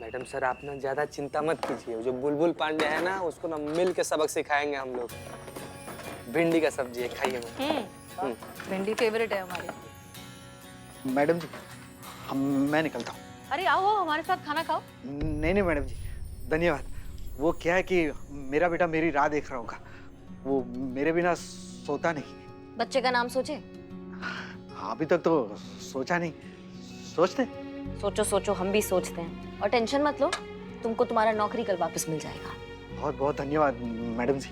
Madam sir आप ना ज्यादा चिंता मत कीजिए। जो बुलबुल पांडे है ना उसको ना मिल के सबक सिखाएंगे हम लोग। भिंडी का सब्जी है, खाइए मैम। भिंडी फेवरेट है हमारी। मैडम जी मैं निकलता हूँ। अरे आओ हमारे साथ खाना खाओ। नहीं नहीं मैडम जी धन्यवाद। वो क्या है कि मेरा बेटा मेरी राह देख रहा होगा, वो मेरे बिना सोता नहीं। बच्चे का नाम सोचे? अभी तक तो सोचा नहीं, सोचते। सोचो सोचो, हम भी सोचते हैं। और टेंशन मत लो, तुमको तुम्हारा नौकरी कल वापस मिल जाएगा। बहुत बहुत धन्यवाद मैडम जी।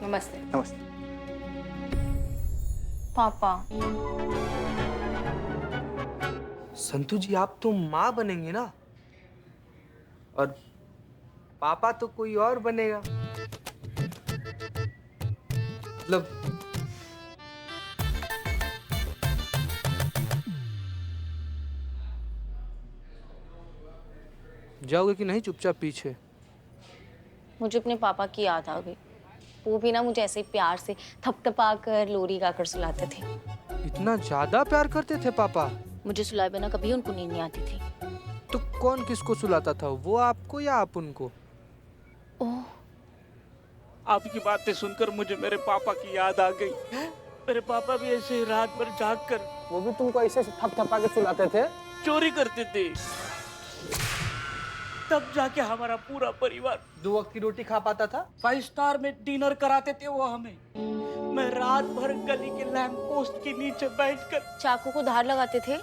नमस्ते। नमस्ते। पापा संतु जी आप तो माँ बनेंगे ना, और पापा तो कोई और बनेगा। मतलब जाओगे कि नहीं चुपचाप पीछे? मुझे अपने पापा की याद आ गई। वो भी ना मुझे ऐसे ही प्यार से थपथपा कर लोरी गाकर सुलाते थे। इतना ज्यादा प्यार करते थे पापा? मुझे सुलाए बिना कभी उनको नींद नहीं आती थी। तो कौन किसको सुलाता था, वो आपको या आप उनको? ओह, आपकी बातें सुनकर मुझे मेरे पापा की याद आ गई। मेरे पापा भी ऐसे ही रात भर जाग कर वो भी तुमको ऐसे थपथपा के सुलाते थे? चोरी करते थे, तब जाके हमारा पूरा परिवार 2 वक्त की रोटी खा पाता था। 5 स्टार में डिनर कराते थे वो हमें। मैं रात भर गली के लैंप पोस्ट के नीचे बैठकर चाकू को धार लगाते थे।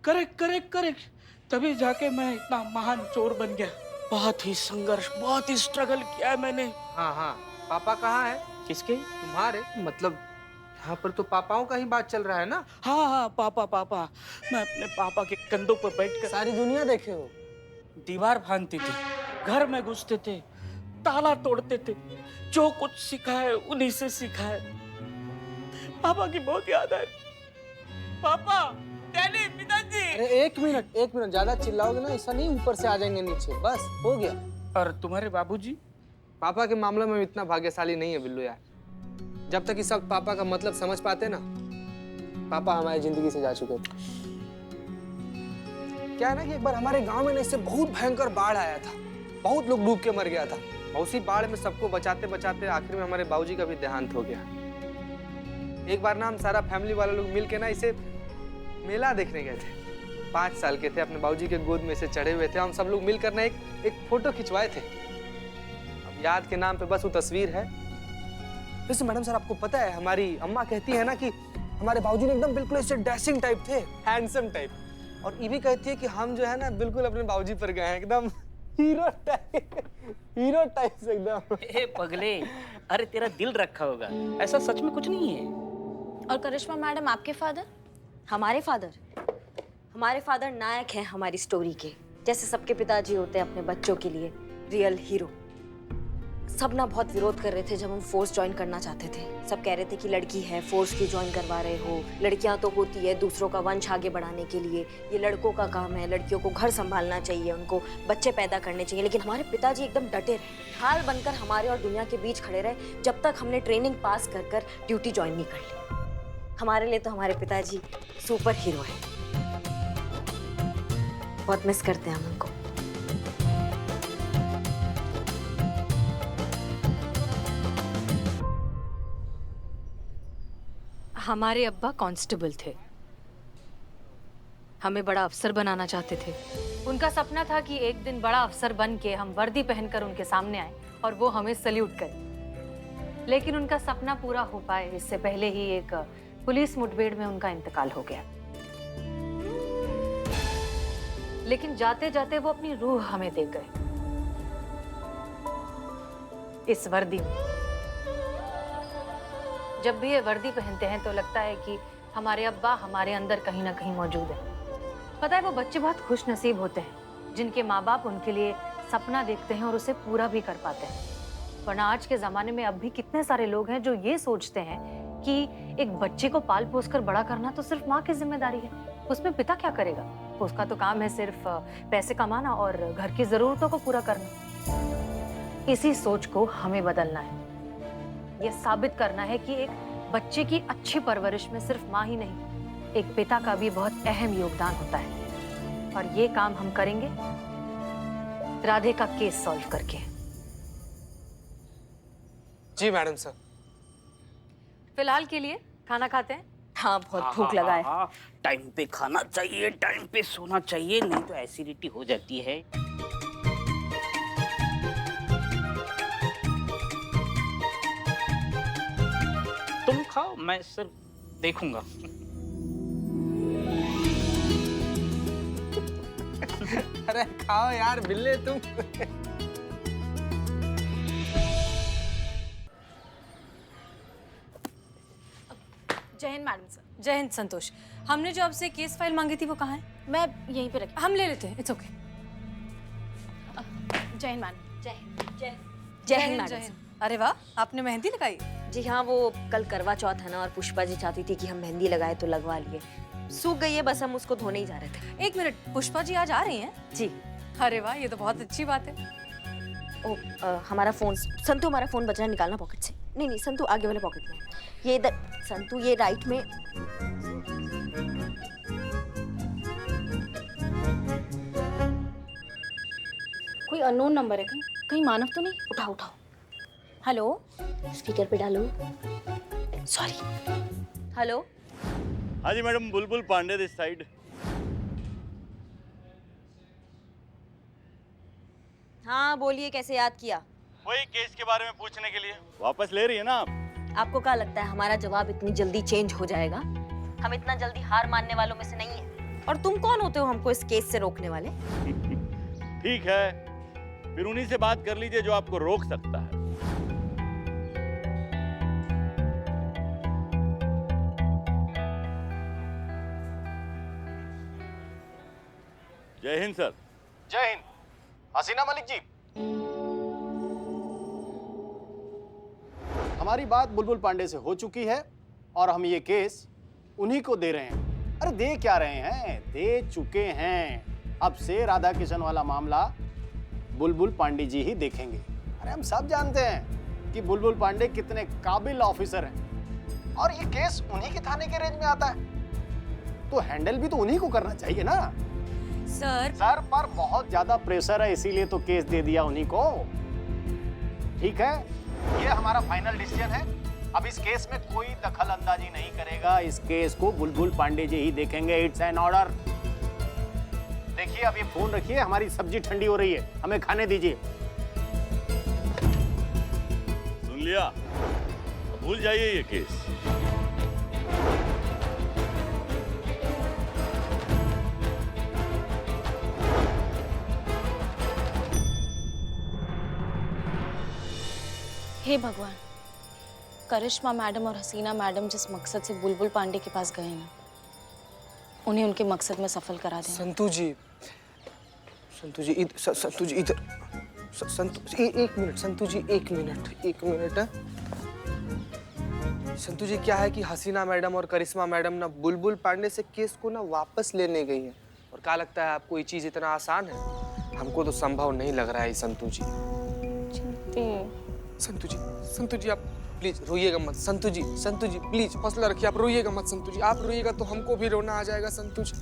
करेक्ट करेक्ट करेक्ट, तभी जाके मैं इतना महान चोर बन गया। बहुत ही संघर्ष, बहुत ही स्ट्रगल किया है मैंने। हाँ हाँ, पापा कहाँ है? किसके? तुम्हारे। मतलब यहाँ पर तो पापाओं का ही बात चल रहा है ना। हाँ हाँ पापा पापा, मैं अपने पापा के कंधों पर बैठकर सारी दुनिया देखे हो। दीवार भांगते थे, घर में घुसते थे, ताला तोड़ते थे। जो कुछ सीखा है उन्हीं से सीखा है। पापा की बहुत याद है। पापा, डैडी, पिताजी। अरे एक मिनट ज्यादा चिल्लाओगे ना ऐसा नहीं, ऊपर से आ जाएंगे नीचे। बस हो गया। और तुम्हारे बाबूजी? पापा के मामले में इतना भाग्यशाली नहीं है बिल्लू यार। जब तक इस सब पापा का मतलब समझ पाते ना, पापा हमारी जिंदगी से जा चुके थे। क्या है ना कि एक बार हमारे गांव में ना इससे बहुत भयंकर बाढ़ आया था, बहुत लोग डूब के मर गया था। उसी बाढ़ में सबको बचाते बचाते आखिर में हमारे बाबूजी का भी देहांत हो गया। एक बार ना हम सारा फैमिली वाले लोग मिल के ना इसे मेला देखने गए थे। 5 साल के थे, अपने बाबूजी के गोद में से चढ़े हुए थे। हम सब लोग मिलकर ना एक फोटो खिंचवाए थे। अब याद के नाम पे बस वो तस्वीर है। वैसे मैडम सर आपको पता है, हमारी अम्मा कहती है ना कि हमारे बाबूजी ने एकदम बिल्कुल ऐसे डैशिंग टाइप थे, हैंडसम टाइप। और ये भी कहती है कि हम जो है ना बिल्कुल अपने बाबूजी पर गए हैं, एकदम हीरो टाइप से एकदम। ए पगले, अरे तेरा दिल रखा होगा, ऐसा सच में कुछ नहीं है। और करिश्मा मैडम आपके फादर? हमारे फादर नायक हैं हमारी स्टोरी के। जैसे सबके पिताजी होते हैं अपने बच्चों के लिए रियल हीरो। सब ना बहुत विरोध कर रहे थे जब हम फोर्स ज्वाइन करना चाहते थे। सब कह रहे थे कि लड़की है, फोर्स क्यों ज्वाइन करवा रहे हो, लड़कियां तो होती है दूसरों का वंश आगे बढ़ाने के लिए, ये लड़कों का काम है, लड़कियों को घर संभालना चाहिए, उनको बच्चे पैदा करने चाहिए। लेकिन हमारे पिताजी एकदम डटे रहे, ढाल बनकर हमारे और दुनिया के बीच खड़े रहे जब तक हमने ट्रेनिंग पास कर ड्यूटी ज्वाइन नहीं कर ली। हमारे लिए तो हमारे पिताजी सुपर हीरो है। बहुत मिस करते हैं हम उनको। हमारे अब्बा कांस्टेबल थे, हमें बड़ा अफसर बनाना चाहते थे। उनका सपना था कि एक दिन बड़ा अफसर बन के हम वर्दी पहनकर उनके सामने आए और वो हमें सल्यूट करें। लेकिन उनका सपना पूरा हो पाए इससे पहले ही एक पुलिस मुठभेड़ में उनका इंतकाल हो गया। लेकिन जाते जाते वो अपनी रूह हमें दे गए इस वर्दी में। जब भी ये वर्दी पहनते हैं तो लगता है कि हमारे अब्बा हमारे अंदर कहीं ना कहीं मौजूद है। पता है वो बच्चे बहुत खुश नसीब होते हैं जिनके माँ बाप उनके लिए सपना देखते हैं और उसे पूरा भी कर पाते हैं। वरना आज के ज़माने में अब भी कितने सारे लोग हैं जो ये सोचते हैं कि एक बच्चे को पाल पोस कर बड़ा करना तो सिर्फ माँ की जिम्मेदारी है, उसमें पिता क्या करेगा, उसका तो काम है सिर्फ पैसे कमाना और घर की ज़रूरतों को पूरा करना। इसी सोच को हमें बदलना है। ये साबित करना है कि एक बच्चे की अच्छी परवरिश में सिर्फ माँ ही नहीं, एक पिता का भी बहुत अहम योगदान होता है। और ये काम हम करेंगे राधे का केस सॉल्व करके। जी मैडम सर। फिलहाल के लिए खाना खाते हैं। हाँ बहुत भूख लगा है। टाइम पे खाना चाहिए, टाइम पे सोना चाहिए, नहीं तो एसिडिटी हो जाती है। तुम खाओ, मैं सिर्फ देखूंगा। अरे खाओ यार बिल्ले तुम। जय हिंद मैडम सर। जय हिंद संतोष। हमने जो आपसे केस फाइल मांगी थी वो कहाँ है? मैं यहीं पे रखी। हम ले लेते हैं, इट्स ओके। जय हिंद मैडम। जय हिंद जय मैडम हिंद। अरे वाह, आपने मेहंदी लगाई? जी हाँ, वो कल करवा चौथ है ना, और पुष्पा जी चाहती थी कि हम मेहंदी लगाए तो लगवा लिए। सूख गई है, बस हम उसको धोने ही जा रहे थे। एक मिनट, पुष्पा जी आज आ रही हैं? जी। अरे वाह, ये तो बहुत अच्छी बात है। ओ हमारा फोन, संतु हमारा फोन बचा है, निकालना पॉकेट से। नहीं नहीं संतु, आगे वाले पॉकेट में। ये इधर संतु, ये राइट में। कोई अननोन नंबर है, कहीं मानव तो नहीं? उठाओ उठाओ, हेलो। स्पीकर पे डालो। सॉरी। हेलो। हाँ जी madam, Bulbul Pandey this side. हाँ बोलिए, कैसे याद किया? वही केस के बारे में पूछने के लिए। वापस ले रही है ना आप? आपको क्या लगता है हमारा जवाब इतनी जल्दी चेंज हो जाएगा? हम इतना जल्दी हार मानने वालों में से नहीं है। और तुम कौन होते हो हमको इस केस से रोकने वाले? ठीक है, फिर उन्हीं से बात कर लीजिए जो आपको रोक सकता है। जय हिंद सर। जय हिंद। हसीना मलिक जी, हमारी बात बुलबुल पांडे से हो चुकी है और हम ये केस उन्हीं को दे रहे हैं। अरे दे क्या रहे हैं, दे चुके हैं। अब से राधा किशन वाला मामला बुलबुल पांडे जी ही देखेंगे। अरे हम सब जानते हैं कि बुलबुल पांडे कितने काबिल ऑफिसर हैं और ये केस उन्हीं के थाने के रेंज में आता है, तो हैंडल भी तो उन्हीं को करना चाहिए ना। सर पर बहुत ज्यादा प्रेशर है, इसीलिए तो केस दे दिया उन्हीं को। ठीक है, ये हमारा फाइनल डिसीजन है। अब इस केस में कोई दखल अंदाजी नहीं करेगा। इस केस को बुलबुल पांडे जी ही देखेंगे। It's an order. देखिए, अब ये फोन रखिए, हमारी सब्जी ठंडी हो रही है, हमें खाने दीजिए। सुन लिया, भूल जाइए ये केस। हे भगवान, करिश्मा मैडम और हसीना मैडम जिस मकसद से बुलबुल पांडे के पास गए हैं ना, उन्हें उनके मकसद में सफल करा देना। संतु जी इधर, संतु जी इधर, एक मिनट संतु जी, एक मिनट। संतु जी, क्या है कि हसीना मैडम और करिश्मा मैडम ना बुलबुल पांडे से केस को ना वापस लेने गई हैं। और क्या लगता है आपको ये चीज इतना आसान है? हमको तो संभव नहीं लग रहा है संतु जी। संतु जी आप प्लीज रोइएगा मत। संतु जी प्लीज हौसला रखिए, आप रोइएगा मत संतु जी। आप रोइएगा तो हमको भी रोना आ जाएगा संतु जी।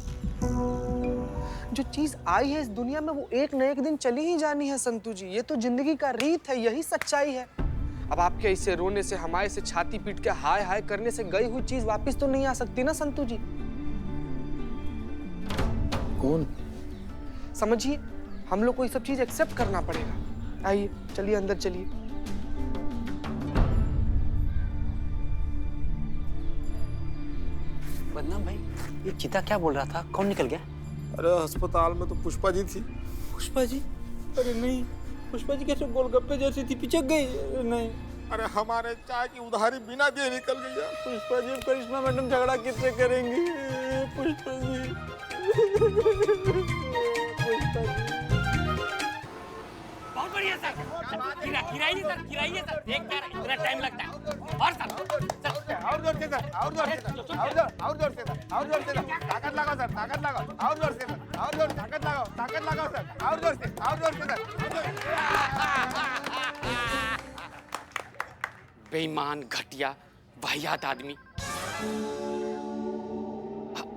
जो चीज आई है इस दुनिया में वो एक न एक दिन चली ही जानी है संतु जी। ये तो जिंदगी का रीत है, यही सच्चाई है। अब आपके ऐसे रोने से, हमारे से छाती पीट के हाय हाय करने से गई हुई चीज वापस तो नहीं आ सकती ना संतु जी। कौन? समझिए, हम लोग को ये सब चीज एक्सेप्ट करना पड़ेगा। आइए, चलिए अंदर चलिए। बदनाम भाई, ये चीता क्या बोल रहा था? कौन निकल गया? अरे अस्पताल में तो पुष्पा जी थी। पुष्पा जी? अरे नहीं, पुष्पा जी कैसे गोलगप्पे जैसी थी, पिचक गई? नहीं। अरे हमारे चाय की उधारी बिना दिए निकल गई यार। पुष्पा जी, करिश्मा मैडम झगड़ा किससे करेंगी? पुष्पा जी, पुष्पा जी। बहुत बढ़िया सर, गिराइए सर, देख क्या रहा है, इतना टाइम लगता है। और सर और जोर से सर, और जोर से सर, और जोर से सर, और जोर से सर, ताकत लगाओ सर, ताकत लगाओ, और जोर से सर, और जोर, ताकत लगाओ सर, और जोर से सर। बेईमान, घटिया, वाहियात आदमी।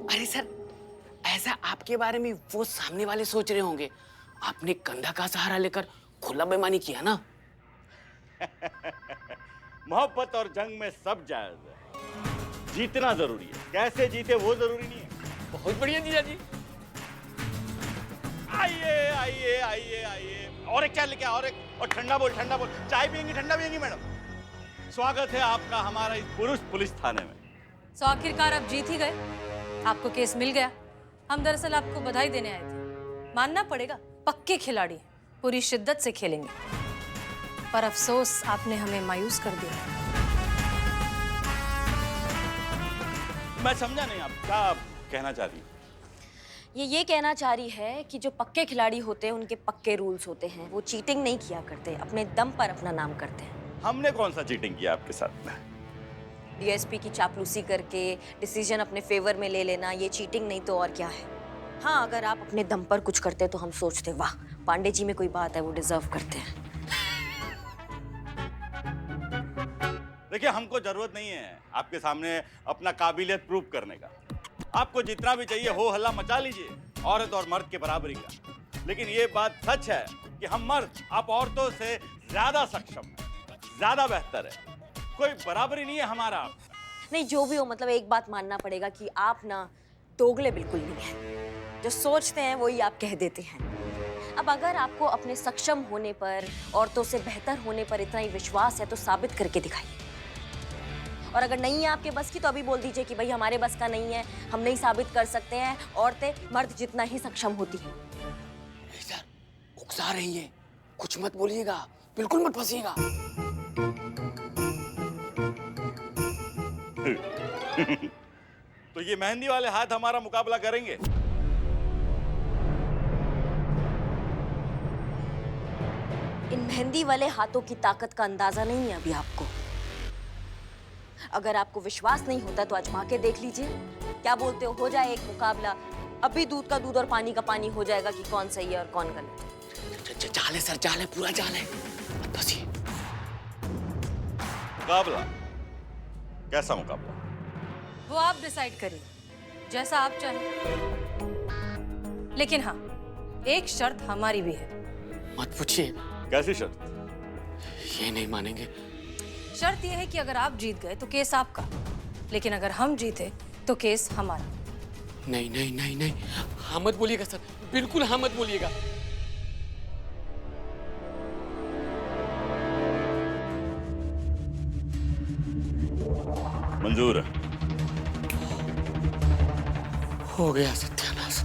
अरे सर, ऐसा आपके बारे में वो सामने वाले सोच रहे होंगे। आपने कंधा का सहारा लेकर खुला बेईमानी किया ना। मोहब्बत और जंग में सब जायज है। जीतना जरूरी है, कैसे जीते वो जरूरी नहीं है। बहुत बढ़िया जीजा जी। आइए आइए आइए आइए। और एक क्या लेके आओ, और एक, और ठंडा बोल, ठंडा बोल। चाय पियेंगी, ठंडा पियेंगी मैडम? स्वागत है आपका हमारा इस पुरुष पुलिस थाने में। तो आखिरकार आप जीत ही गए, आपको केस मिल गया। हम दरअसल आपको बधाई देने आए थे। मानना पड़ेगा, पक्के खिलाड़ी हैं, पूरी शिद्दत से खेलेंगे। पर अफसोस आपने हमें मायूस कर दिया। मैं समझा नहीं आप क्या कहना चाह रही हैं? ये कहना चाह रही है कि जो पक्के खिलाड़ी होते हैं उनके पक्के रूल्स होते हैं। वो चीटिंग नहीं किया करते, अपने दम पर अपना नाम करते हैं। हमने कौन सा चीटिंग किया आपके साथ में? डीएसपी की चापलूसी करके डिसीजन अपने फेवर में ले लेना, ये चीटिंग नहीं तो और क्या है। हाँ, अगर आप अपने दम पर कुछ करते तो हम सोचते वाह, पांडे जी में कोई बात है, वो डिजर्व करते हैं। देखिए, हमको जरूरत नहीं है आपके सामने अपना काबिलियत प्रूव करने का। आपको जितना भी चाहिए हो हल्ला मचा लीजिए, औरत और मर्द के बराबरी का। लेकिन ये बात सच है कि हम मर्द आप औरतों से ज्यादा सक्षम हैं, ज्यादा बेहतर है। कोई बराबरी नहीं है हमारा। नहीं, जो भी हो, मतलब एक बात मानना पड़ेगा कि आप ना दोगले बिल्कुल नहीं हैं। जो सोचते हैं वही आप कह देते हैं। अब अगर आपको अपने सक्षम होने पर, औरतों से बेहतर होने पर इतना ही विश्वास है तो साबित करके दिखाइए। और अगर नहीं है आपके बस की तो अभी बोल दीजिए कि भाई हमारे बस का नहीं है, हम नहीं साबित कर सकते हैं। औरतें मर्द जितना ही सक्षम होती हैं। सर, उकसा रही है, कुछ मत बोलिएगा, बिल्कुल मत फंसिएगा। तो ये मेहंदी वाले हाथ हमारा मुकाबला करेंगे? इन मेहंदी वाले हाथों की ताकत का अंदाजा नहीं है अभी आपको। अगर आपको विश्वास नहीं होता तो आजमा के देख लीजिए। क्या बोलते हो जाए एक मुकाबला? अभी दूध का दूध और पानी का पानी हो जाएगा कि कौन सही है और कौन गलत। जाल है सर, जाल है, पूरा जाल है, मत फंसिए। मुकाबला? कैसा मुकाबला? वो आप डिसाइड करिए, जैसा आप चाहें। लेकिन हाँ, एक शर्त हमारी भी है। मत पूछिए। कैसी शर्त? ये नहीं मानेंगे। शर्त यह है कि अगर आप जीत गए तो केस आपका, लेकिन अगर हम जीते तो केस हमारा। नहीं नहीं नहीं नहीं, हाँ मत बोलिएगा सर, बिल्कुल हाँ मत बोलिएगा। मंजूर है। हो गया सत्यानाश।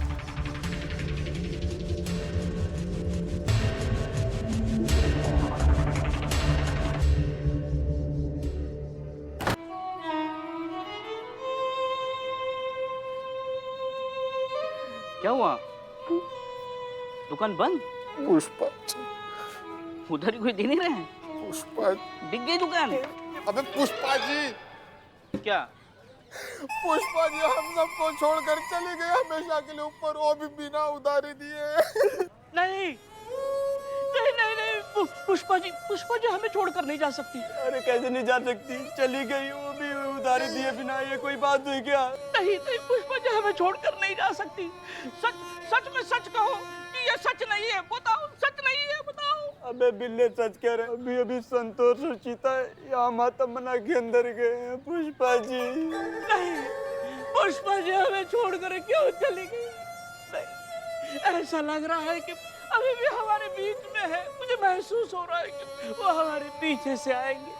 क्या हुआ? दुकान बंद? पुष्पा, उधर ही कोई दे नहीं रहे हैं? पुष्पा, बिक गई दुकान? अबे पुष्पा जी, क्या? पुष्पा जी हम सबको छोड़कर चले गए हमेशा के लिए ऊपर, वो भी बिना उधारी दिए। नहीं नहीं नहीं नहीं, पुष्पा जी हमें छोड़कर नहीं जा सकती। अरे कैसे नहीं जा सकती? चली गई, वो भी उधारी दिए बिना। ये कोई बात हुई क्या? नहीं नहीं, पुष्पा जी हमें छोड़कर नहीं जा सकती। सच में सच कहो कि ये सच नहीं है, बताओ सच नहीं है, बताओ। अबे बिल्ले सच कह रहे। अभी अभी संतोष और चीता यहाँ मातमना के अंदर गए हैं पुष्पा जी। नहीं, पुष्पा जी हमें छोड़कर क्यों चली गई? नहीं, ऐसा लग रहा है कि अभी भी हमारे बीच में है। मुझे महसूस हो रहा है कि वो हमारे पीछे से आएंगे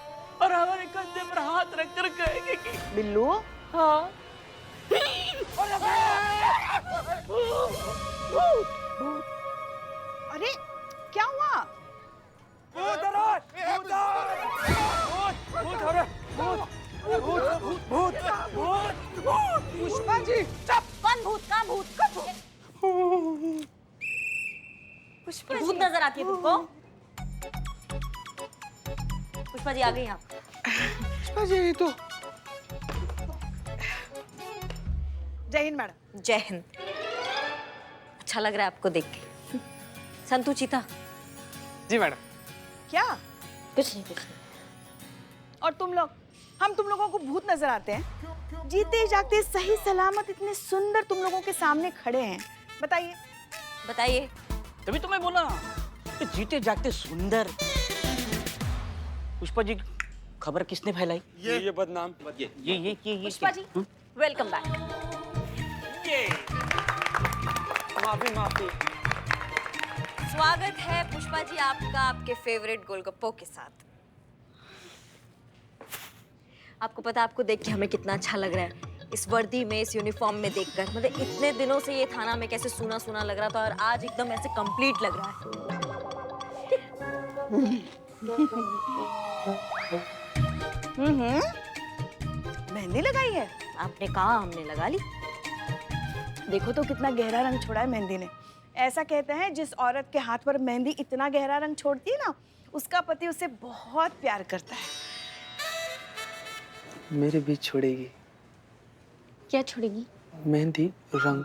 और हमारे कंधे पर हाथ रख कर कहेंगे कि बिल्लू, हाँ। अरे क्या हुआ? पुष्पा जी, कौन भूत? कहाँ भूत? पुष्पा भूत नजर आती है तुमको? पुष्पा जी आ गई आप। पुष्पा जी तो जय हिंद मैडम। जय हिंद। अच्छा लग रहा है आपको देख के। संतू चीता। जी मैडम। क्या? कुछ नहीं कुछ नहीं। और तुम लोग, हम तुम लोगों को भूत नजर आते हैं? जीते जागते सही सलामत इतने सुंदर तुम लोगों के सामने खड़े हैं। बताइए बताइए। तभी तो मैं बोला कि जीते जागते सुंदर। पुष्पा जी, खबर किसने फैलाई? ये बदनाम। ये पुष्पा जी, वेलकम बैक। माफी। स्वागत है पुष्पा जी आपका आपके फेवरेट गोलगप्पों के साथ। आपको पता, आपको देख के हमें कितना अच्छा लग रहा है, इस वर्दी में, इस यूनिफॉर्म में देखकर। मतलब इतने दिनों से ये थाना में कैसे सूना सूना लग रहा था और आज एकदम ऐसे कंप्लीट लग रहा है। मेहंदी लगाई है? आपने कहा, हमने लगा ली। देखो तो कितना गहरा रंग छोड़ा है मेहंदी ने। ऐसा कहते हैं जिस औरत के हाथ पर मेहंदी इतना गहरा रंग छोड़ती है ना, उसका पति उसे बहुत प्यार करता है। मेरे बीच छोड़ेगी क्या छोड़ेगी? मेहंदी रंग।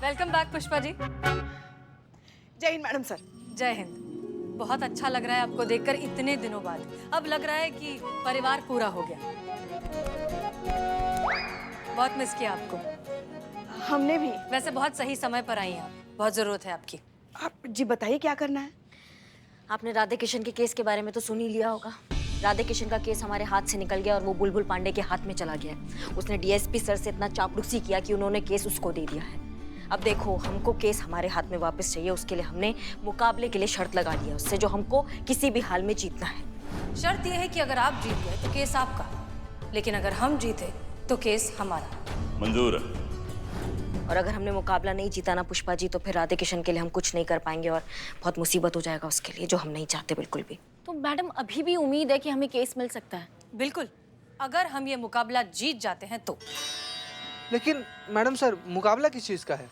Welcome back Pushpa ji. जय हिंद मैडम सर। जय हिंद। बहुत अच्छा लग रहा है आपको देखकर इतने दिनों बाद। अब लग रहा है कि परिवार पूरा हो गया। बहुत मिस किया आपको। हमने भी। वैसे बहुत सही समय पर आई हैं आप, बहुत जरूरत है आपकी। आप जी बताइए क्या करना है? आपने राधे किशन के केस के बारे में तो सुन ही लिया होगा। राधे किशन का केस हमारे हाथ से निकल गया और वो बुलबुल पांडे के हाथ में चला गया है। उसने डीएसपी सर से इतना चापलूसी किया कि उन्होंने केस उसको दे दिया है। अब देखो, हमको केस हमारे हाथ में वापस चाहिए। उसके लिए हमने मुकाबले के लिए शर्त लगा दी है उससे, जो हमको किसी भी हाल में जीतना है। शर्त यह है कि अगर आप जीत गए तो केस आपका, लेकिन अगर हम जीते तो केस हमारा। मंजूर है। और अगर हमने मुकाबला नहीं जीता ना पुष्पा जी, तो फिर राधे किशन के लिए हम कुछ नहीं कर पाएंगे और बहुत मुसीबत हो जाएगा उसके लिए, जो हम नहीं चाहते बिल्कुल भी। तो मैडम अभी भी उम्मीद है कि हमें केस मिल सकता है? बिल्कुल, अगर हम ये मुकाबला जीत जाते हैं तो। लेकिन मैडम सर, मुकाबला किस चीज का है?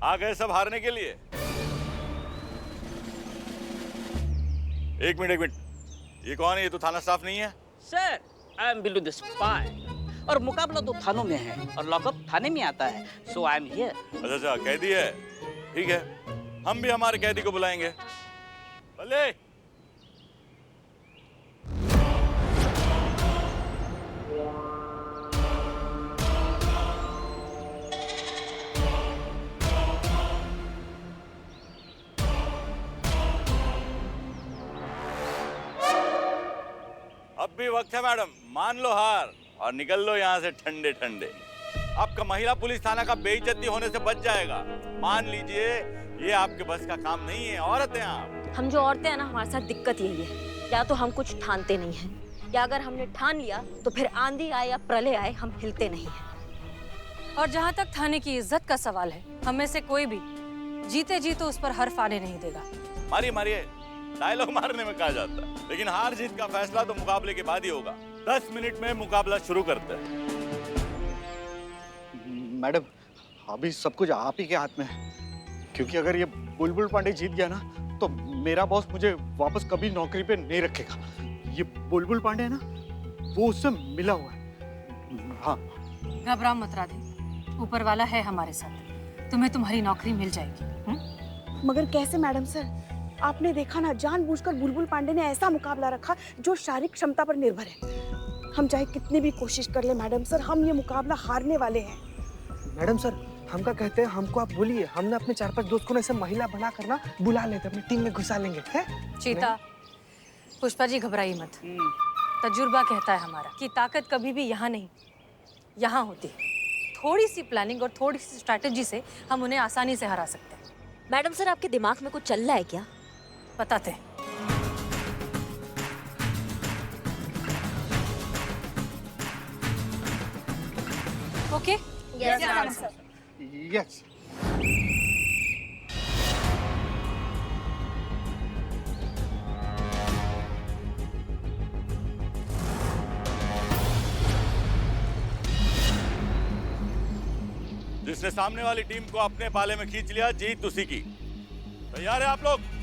आ गए सब हारने के लिए? एक मिनट, ये कौन है? ये तो थाना स्टाफ नहीं है। Sir, I am Billu the spy. और मुकाबला तो थानों में है और लॉकअप थाने में आता है, सो आई एम हियर। अच्छा, कैदी है? ठीक है, हम भी हमारे कैदी को बुलाएंगे। भले। अब भी वक्त है मैडम, मान लो हार और निकल लो यहाँ से ठंडे ठंडे। आपका महिला पुलिस थाना का बेइज्जती होने से बच जाएगा। मान लीजिए, ये आपके बस का काम नहीं है। औरत हैं आप। हम जो औरतें हैं ना, हमारे साथ दिक्कत यही है, या तो हम कुछ ठानते नहीं हैं, या अगर हमने ठान लिया तो फिर आंधी आए या प्रलय आए, हम हिलते नहीं हैं। और जहाँ तक थाने की इज्जत का सवाल है, हम में से कोई भी जीते जी तो उस पर हर्फ आने नहीं देगा। मारिए मारिए, डायलॉग मारने में कहा जाता है, लेकिन हार जीत का फैसला तो मुकाबले के बाद ही होगा। 10 मिनट में मुकाबला शुरू करते हैं। मैडम, अभी सब कुछ आप ही के हाथ में है, क्योंकि अगर ये बुलबुल पांडे जीत गया ना, तो मेरा बॉस मुझे वापस कभी नौकरी पे नहीं रखेगा। ये बुलबुल पांडे है ना, वो उससे मिला हुआ है। हाँ। घबरा मत राधे, ऊपर वाला है हमारे साथ, तुम्हें तुम्हारी नौकरी मिल जाएगी। मगर कैसे मैडम सर? आपने देखा ना, जानबूझकर बुलबुल पांडे ने ऐसा मुकाबला रखा जो शारीरिक क्षमता पर निर्भर है। हम चाहे कितनी भी कोशिश कर ले मैडम सर, हम ये मुकाबला हारने वाले हैं। मैडम सर, हम क्या कहते हैं, हमको आप बोलिए, हमने अपने 4-5 दोस्त को ऐसे महिला बना कर ना बुला लेते, अपनी टीम में घुसा लेंगे। है चीता, पुष्पा जी घबराइए मत। तजुर्बा कहता है हमारा कि ताकत कभी भी यहाँ नहीं, यहाँ होती है। थोड़ी सी प्लानिंग और थोड़ी सी स्ट्रैटेजी से हम उन्हें आसानी से हरा सकते हैं। मैडम सर, आपके दिमाग में कुछ चल रहा है क्या? बताते हैं। Okay? Yes madam sir. Yes. जिसने सामने वाली टीम को अपने पाले में खींच लिया, जीत उसी की। तैयार है आप लोग?